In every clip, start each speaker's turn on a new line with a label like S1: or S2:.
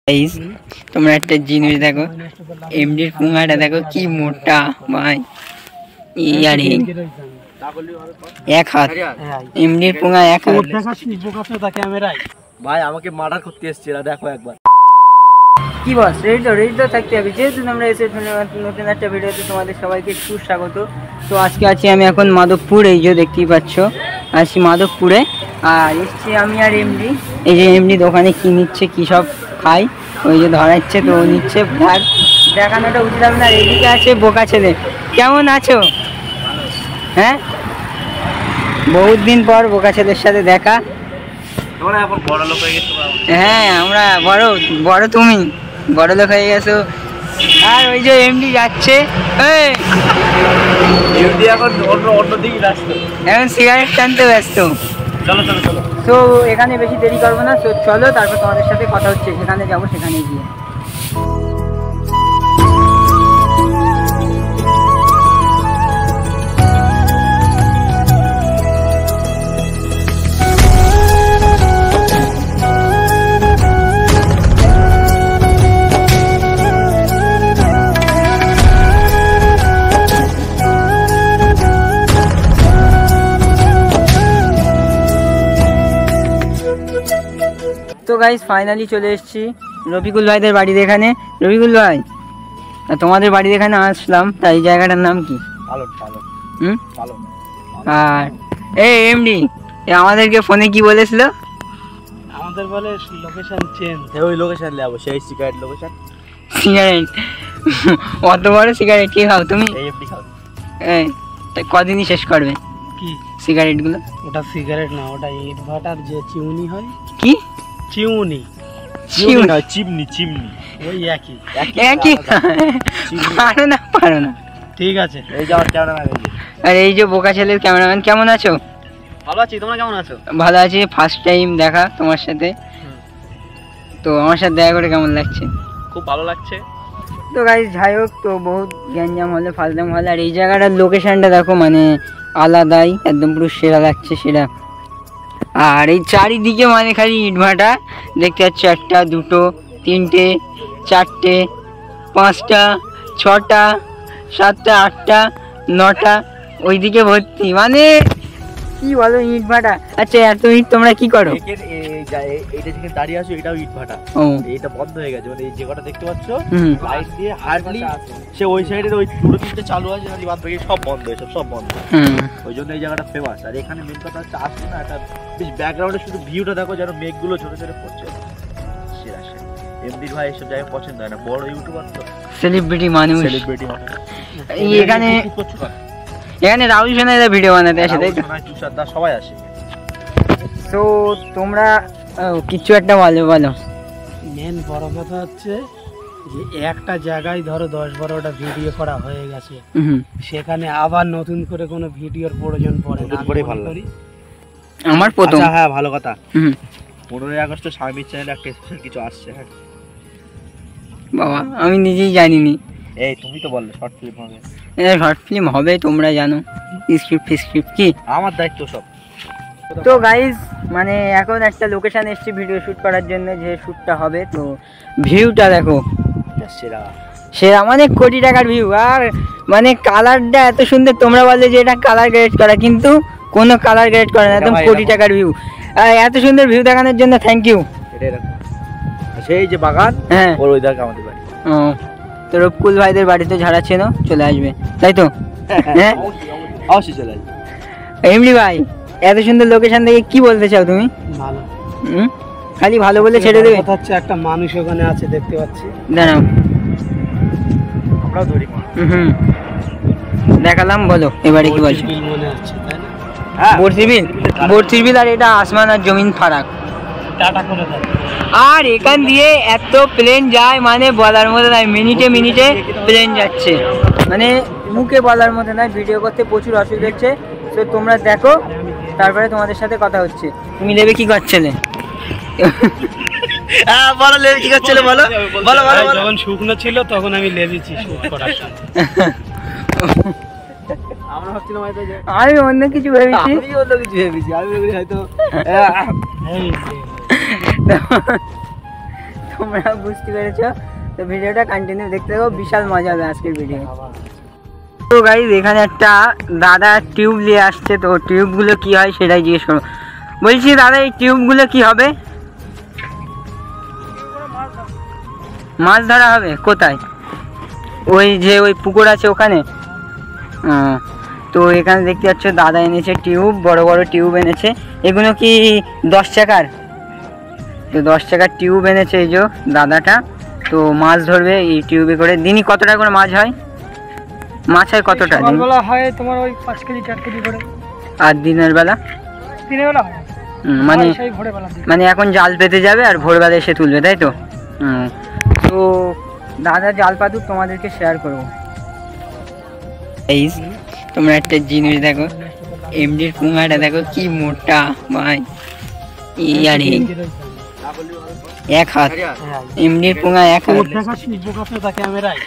S1: Guys তোমরা একটা জিনিস দেখো, এমডির পুঙ্গাটা দেখো কি মোটা ভাই। ইয়ারে এক হাত এমডির পুঙ্গা, এক হাত
S2: ভাই আমাকে মার্ডার করতে এসেছে, দেখো একবার।
S1: কি বস, রেডি তো থাকতে হবে। যেহেতু তোমরা এসে নতুন একটা ভিডিওতে তোমাদের সবাইকে সুস্বাগত। তো আজকে আছি আমি এখন মাধবপুর, এই যে দেখতেই পাচ্ছ আছি মাধবপুরে। আর এসছি আমি আর এমডি। এই যে এমডি দোকানে কি নিচ্ছে, কি সব খাই, ওই যে ধরাচ্ছে তো নিচ্ছে। দেখানোটা উচিত হবে না। এদিকে আছে বোকা ছেলে। কেমন আছো? হ্যাঁ, বহুত দিন পর বোকা ছেলের সাথে দেখা। হ্যাঁ, আমরা বড় তুমি বড় লোক হয়ে গেছো। আর ওই যে এমডি যাচ্ছে,
S2: এখন অন্যদিকে ব্যস্ত,
S1: এখন সিগারেট টানতে ব্যস্ত।
S2: চলো চলো চলো।
S1: তো এখানে বেশি দেরি করবো না, তো চলো তারপর তোমাদের সাথে কথা হচ্ছে। যেখানে যাবো সেখানে গিয়ে। তো গাইস ফাইনালি চলে এসেছি রফিকুল ভাইদের বাড়ির এখানে। রফিকুল ভাই, তোমাদের বাড়ির এখানে আসলাম, তাই জায়গাটার নাম কি? আর এই এমডি আমাদেরকে ফোনে কি বলেছিল?
S2: আমাদের বলে লোকেশন চেঞ্জ। ওই লোকেশন যাবো, সেই সিগারেট লোকেশন।
S1: সিগারেট? অত বড় সিগারেট কি খাও তুমি?
S2: এমডি খাও।
S1: তাই কদিনই শেষ করবে
S2: কি
S1: সিগারেট গুলো?
S2: ওটা সিগারেট না, ওটা ইট ভাটার যে চিমনি হয়। কি চিমনি? চিমনি চিমনি ওই একই
S1: একই। পারো না। ঠিক আছে।
S2: এই যাও ক্যামেরাম্যান।
S1: আর এই যে বোকা ছেলের ক্যামেরাম্যান। কেমন আছো?
S2: ভালো আছি, তোমরা কেমন আছো?
S1: ভালো আছি। ফার্স্ট টাইম দেখা তোমার সাথে, তো আমার সাথে দেখা করে কেমন লাগছে?
S2: খুব ভালো লাগছে।
S1: তো গাইস যাই হোক, তো বহুত গ্যাঞ্জাম হলে ফালতাম হলে। আর এই জায়গাটার লোকেশনটা দেখো, মানে আলাদাই একদম, পুরো সেরা লাগছে সেরা। আর এই চারিদিকে মানে খালি ইটভাটা দেখতে পাচ্ছি। 1টা 2টো 3টে 4টে 5টা 6টা 7টা 8টা 9টা ওইদিকে ভর্তি, মানে কি বলো ইটভাটা। আচ্ছা এত ইট তোমরা কি করো?
S2: এইটা যেখানে দাঁড়িয়ে আছো এটাও ইট ভাটা। এটা বন্ধ হয়ে গেছে, মানে এই যে কটা দেখতে পাচ্ছ লাইট দিয়ে হার্ডলি সে ওই সাইডের ওই 2-3টে চালু আছে, মানে বাদ বাকি সব বন্ধ, এসব সব বন্ধ। ওই জন্য এই জায়গাটা ফেমাস। আর এখানে মেন কথা হচ্ছে আসছে না, একটা ব্যাকগ্রাউন্ডে শুধু ভিউটা দেখো, যেন মেঘগুলো ছোট ছোট পড়ছে। সেরা সেরা। এমডির ভাই এসব জায়গায় পছন্দ হয় না, বড় ইউটিউবার তো, সেলিব্রিটি মানুষ।
S1: এখানে রাহুল সেনাইরা ভিডিও বানাতে আসে, তাই তো?
S2: তুষারদা সবাই আসে।
S1: তো তোমরা কিছু একটা বলো।
S2: মেন বড় কথা হচ্ছে যে একটা জায়গায় ধরো 10-12টা ভিডিও করা হয়ে গেছে, সেখানে আবার নতুন করে কোনো ভিডিওর প্রয়োজন পড়ে না। ভালো করি
S1: আমার প্রথম।
S2: হ্যাঁ ভালো কথা। 15ই আগস্ট স্বামীর চ্যানেলে একটা স্পেশাল কিছু আসছে। হ্যাঁ
S1: বাবা, আমি নিজেই জানিনি।
S2: এই তুমি তো বললে শর্ট ফিল্ম হবে।
S1: শর্ট ফিল্ম হবে, তোমরা জানো। স্ক্রিপ্ট কি
S2: আমার দায়িত্ব সব।
S1: তো গাইজ মানে এখন একটা লোকেশন এসেছি ভিডিও শ্যুট করার জন্য, যে শ্যুটটা হবে। তো ভিউটা দেখো, সেরা মানে কোটি টাকার ভিউ। আর মানে কালারটা এত সুন্দর, তোমরা বললে যে এটা কালার গ্রেড করা, কিন্তু কোনো কালার গ্রেড করে না, একদম কোটি টাকার ভিউ। এত সুন্দর ভিউ দেখানোর জন্য থ্যাংক ইউ।
S2: সেই যে বাগান, হ্যাঁ ওর ওই দেখ আমাদের বাড়ি।
S1: তো রফিকুল ভাইদের বাড়িতে যারা চেনো চলে আসবে, তাই তো? হ্যাঁ
S2: অবশ্যই চলে আসবে।
S1: এমডি ভাই, এত সুন্দর লোকেশন দেখে কি বলতে চাও তুমি?
S2: ভালো।
S1: খালি ভালো বলে ছেড়ে দেবে?
S2: কথা হচ্ছে একটা মানুষ ওখানে আছে দেখতে পাচ্ছি।
S1: দাঁড়াও,
S2: আমরাও ধরি।
S1: দেখালাম, বলো এবারে কি বলছো?
S2: মনে হচ্ছে তাই না?
S1: বর্ষির বিল। আর এটা আসমান আর জমিন ফারাক।
S2: টাটা করে দাও।
S1: আর এখান দিয়ে এত প্লেন যায়, মানে বলার মতো নয়। মিনিটে মিনিটে প্লেন যাচ্ছে, মানে মুখে বলার মতো নয়। ভিডিও করতে প্রচুর অসুবিধা হচ্ছে। তো তোমরা দেখো, তারপরে তোমাদের সাথে কথা হচ্ছে। তুমি লেবে কি করছিলে?
S2: বলো লেবি কি করছিলে, বলো বলো বলো।
S3: যখন শুকনো ছিল তখন আমি লেবেছি শুট করার সময়।
S2: আমরা ভাবছিলাম হয়তো যে
S1: আমি অন্য কিছু ভেবেছি।
S2: আমি হয়তো।
S1: তো তোমরা বুঝতে পেরেছো। তো ভিডিওটা কন্টিনিউ দেখতে থাকো, বিশাল মজা হবে আজকের ভিডিও। তো গাইস এখানে একটা দাদা টিউব নিয়ে আসছে, তো টিউবগুলো কি হয় সেটাই জিজ্ঞেস করবো। বলছি দাদা এই টিউবগুলো কি হবে? মাছ ধরা হবে? কোথায়? ওই যে ওই পুকুর আছে ওখানে? তো এখানে দেখতে পাচ্ছ দাদা এনেছে টিউব, বড় বড় টিউব এনেছে। এগুলো কি 10 টাকার? তো 10 টাকার টিউব এনেছে এই যে দাদাটা। তো মাছ ধরবে এই টিউবে করে। দিনই কত টাকা করে মাছ হয়? মাছ হয় কতটা?
S3: সকালবেলা হয় তোমার ওই 5 কেজি 4 কেজি করে।
S1: আর দিনের বেলা?
S3: দিনের বেলা হয়
S1: মানে
S3: সেই ভোরবেলা।
S1: মানে এখন জাল পেতে যাবে আর ভোরবেলা এসে তুলবে, তাই তো? তো দাদা জাল পাতুক তোমাদেরকে শেয়ার করবো। এই তোমরা একটা জিনিস দেখো, এমডির পুঙ্গাটা দেখো কি মোটা ভাই, ইয়ারে 1 হাত এমডির পুঙ্গা 1 হাত।
S3: ক্যামেরায়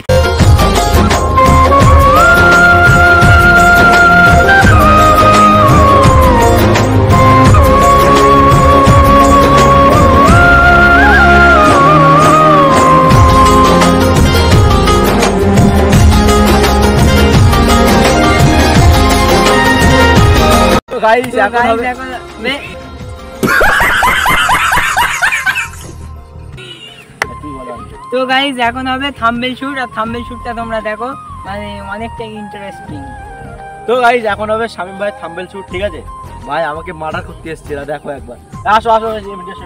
S1: তো গাইজ এখন হবে থাম্বনেল শুট, আর থাম্বনেল শুটটা তোমরা দেখো, মানে অনেকটা ইন্টারেস্টিং।
S2: তো গাইস এখন হবে শামিম ভাই থাম্বনেল শুট, ঠিক আছে? ভাই আমাকে মার্ডার করতে এসেছে, দেখো একবার। আসো আসো এমডি আসো,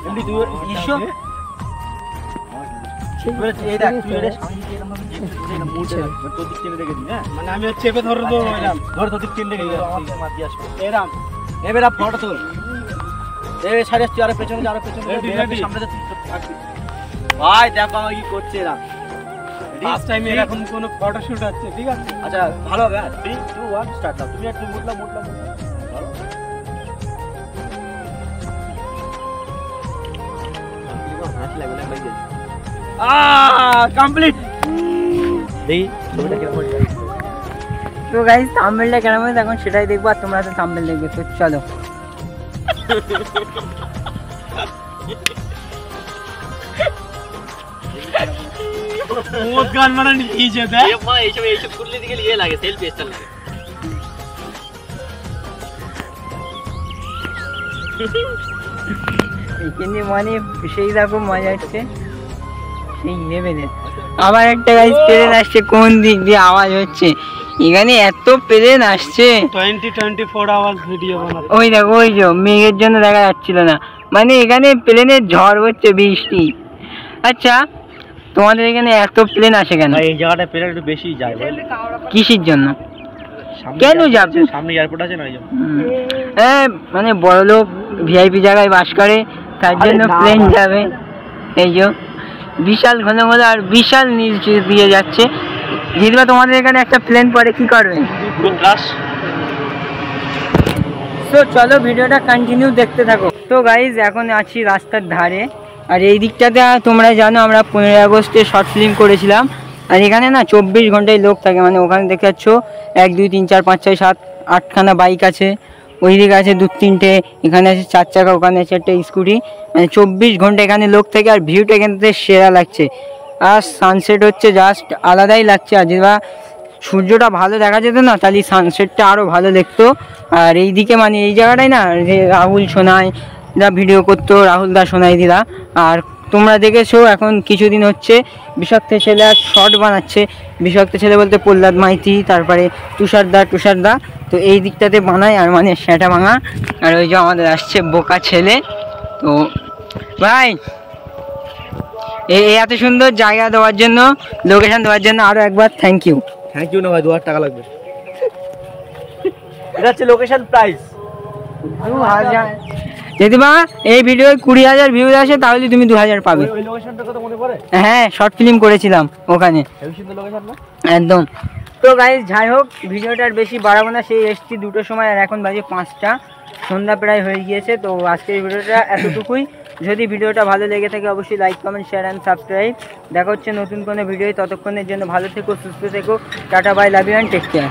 S2: এমডি তুই ইসো এই দেখ তুই এর শামিমকে এরকম ভাবে জিনিস মুড়ছে তোর দিক থেকে দেখে দিই। হ্যাঁ
S3: মানে আমি চেপে ধরে দেবো,
S2: ধর তোর দিক থেকে দেখে দিই, আমাকে মার দিয়ে আসবে এরাম এবেরা ফটো তোল। এই সাইডে তুই আরে পেছনে যা, আরে পেছনে সামনে যা, থাকবি। ভাই দেখো আমাকে কি করছে এরা।
S3: ফার্স্ট টাইম এরকম কোন ফটো শুট আছে, ঠিক আছে?
S2: আচ্ছা ভালো হবে। 3 2 1 স্টার্ট দাও। তুমি একটু মুটলা কমপ্লিট। দেখি ছবিটা কেমন হয়েছে।
S1: তো গাইজ থাম্বনেলটা কেমন হয়েছে এখন সেটাই দেখবো, আর তোমরা তো থাম্বনেল দেখবে। তো চলো
S3: বহুত গান মানে নিচে দেখ
S2: এ ভাই এইসব করলে দিকে ইয়ে লাগে, সেলফি স্টাইল লাগে।
S1: এখানে মানে সেই রকম মজা হচ্ছে, সেই লেভেলে। আবার একটা গাইজ প্লেন আসছে, কোন দিক দিয়ে আওয়াজ হচ্ছে? এখানে এত প্লেন আসছে,
S3: 24 আওয়ার্স ভিডিও বানাতে।
S1: ওই দেখো ওই যে মেঘের জন্য দেখা যাচ্ছিল না, মানে এখানে প্লেনের ঝড় হচ্ছে, বৃষ্টি। আচ্ছা তোমাদের এখানে এত প্লেন আসে কেন?
S2: এই জায়গাটা প্লেন একটু বেশি যায় বল।
S1: কিসের জন্য? কেন যাবে?
S2: সামনে এয়ারপোর্ট আছে না, এই জন্য।
S1: হ্যাঁ মানে বড় লোক ভিআইপি জায়গায় বাস করে, তার জন্য প্লেন যাবে। এই যে বিশাল ঘন ঘন আর বিশাল নিচ দিয়ে যাচ্ছে। যদি তোমাদের এখানে একটা প্লেন পড়ে কি করবে? তো চলো ভিডিওটা কন্টিনিউ দেখতে থাকো। তো গাইজ এখন আছি রাস্তার ধারে, আর এই দিকটাতে তোমরা জানো আমরা 15 আগস্টে শর্ট ফিল্ম করেছিলাম। আর এখানে না 24 ঘন্টায় লোক থাকে, মানে ওখানে দেখে যাচ্ছ 1 2 3 4 5 6 7 8খানা বাইক আছে, ওই দিকে আছে 2-3টে, এখানে আছে 4 চাকা, ওখানে আছে একটা স্কুটি। মানে 24 ঘন্টা এখানে লোক থাকে, আর ভিউটা এখান থেকে সেরা লাগছে। আর সানসেট হচ্ছে জাস্ট আলাদাই লাগছে। আর যেবা সূর্যটা ভালো দেখা যেত না, তাহলে সানসেটটা আরও ভালো দেখতো। আর এই দিকে মানে এই জায়গাটায় না যে রাহুল সোনাই যা ভিডিও করতো, রাহুল দা সোনাই দিদা। আর তোমরা দেখেছো এখন কিছুদিন হচ্ছে বিষাক্ত ছেলে আর শর্ট বানাচ্ছে। বিষাক্ত ছেলে বলতে প্রহ্লাদ মাইতি, তারপরে তুষারদা। তো এই দিকটাতে বানায়, আর মানে সেটা ভাঙা। আর ওই যে আমাদের আসছে বোকা ছেলে। তো ভাই এই এত সুন্দর জায়গা দেওয়ার জন্য, লোকেশন দেওয়ার জন্য আরও একবার থ্যাংক ইউ।
S2: থ্যাংক ইউ না ভাই, 2000 টাকা লাগবে। এটা হচ্ছে লোকেশন প্রাইস
S1: 2000। যদি বা এই ভিডিও 20,000 ভিউজ আসে তাহলে তুমি 2000 পাবে।
S2: ওই লোকেশনটা কত মনে পড়ে?
S1: হ্যাঁ শর্ট ফিল্ম করেছিলাম ওখানে,
S2: হেভি সুন্দর লোকেশন না
S1: একদম। তো গাইজ যাই হোক ভিডিওটা আর বেশি বাড়াবো না, সেই এসছি 2টোর সময়, আর এখন বাজে 5টা, সন্ধ্যা প্রায় হয়ে গিয়েছে। তো আজকের ভিডিওটা এতটুকুই। যদি ভিডিওটা ভালো লেগে থাকে অবশ্যই like comment share and subscribe. দেখা হচ্ছে নতুন কোনো ভিডিও, ততক্ষণের জন্য ভালো থেকো, সুস্থ থেকো, tata bye, love you and take care.